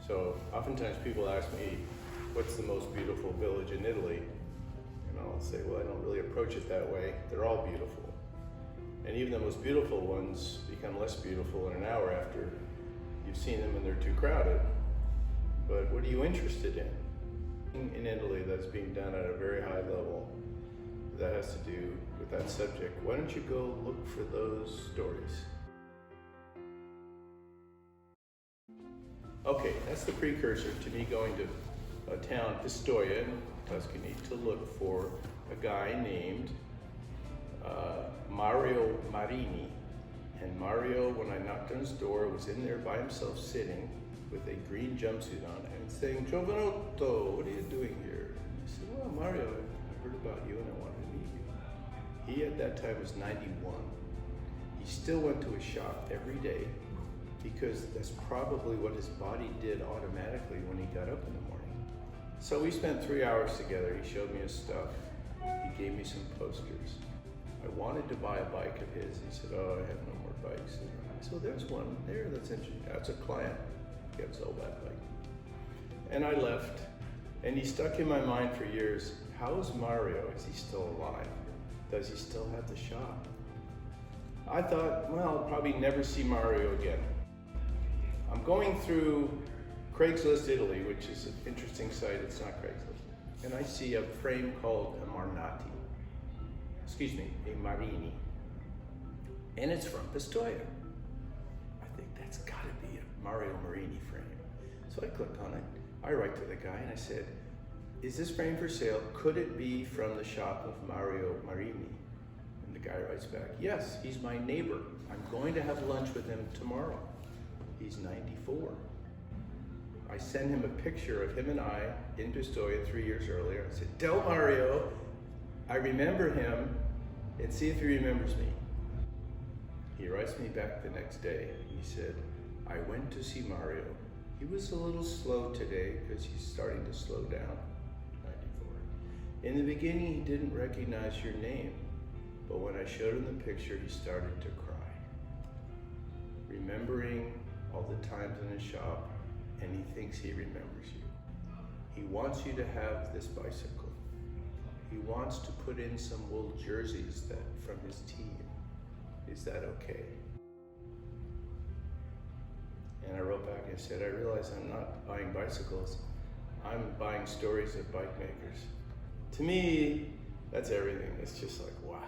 So oftentimes people ask me, what's the most beautiful village in Italy? And I'll say, well, I don't really approach it that way. They're all beautiful. And even the most beautiful ones become less beautiful in an hour after you've seen them and they're too crowded. But what are you interested in? In Italy, that's being done at a very high level that has to do with that subject. Why don't you go look for those stories? Okay, that's the precursor to me going to a town, Pistoia in Tuscany, to look for a guy named Mario Martini. And Mario, when I knocked on his door, was in there by himself sitting with a green jumpsuit on and saying, "Giovanotto, what are you doing here?" And I said, "Well, Mario, I heard about you and I wanted to meet you." He at that time was 91. He still went to his shop every day because that's probably what his body did automatically when he got up in the morning. So we spent 3 hours together. He showed me his stuff. He gave me some posters. I wanted to buy a bike of his. He said, "Oh, I have no more bikes." And I said, "Well, there's one there that's interesting. That's a client. Can't sell that bike." And I left, and he stuck in my mind for years. How's Mario? Is he still alive? Does he still have the shop? I thought, well, I'll probably never see Mario again. I'm going through Craigslist Italy, which is an interesting site. It's not Craigslist. And I see a frame called a Marini. And it's from Pistoia. I think that's gotta be a Mario Martini frame. So I click on it. I write to the guy and I said, "Is this frame for sale? Could it be from the shop of Mario Martini?" And the guy writes back, "Yes, he's my neighbor. I'm going to have lunch with him tomorrow. He's 94. I sent him a picture of him and I in Pistoia 3 years earlier. I said, "Tell Mario I remember him and see if he remembers me." He writes me back the next day. He said, "I went to see Mario. He was a little slow today because he's starting to slow down." 94. "In the beginning, he didn't recognize your name, but when I showed him the picture, he started to cry, remembering all the times in his shop, and he thinks he remembers you. He wants you to have this bicycle. He wants to put in some wool jerseys from his team. Is that okay?" And I wrote back and said, "I realize I'm not buying bicycles. I'm buying stories of bike makers." To me, that's everything. It's just like, wow.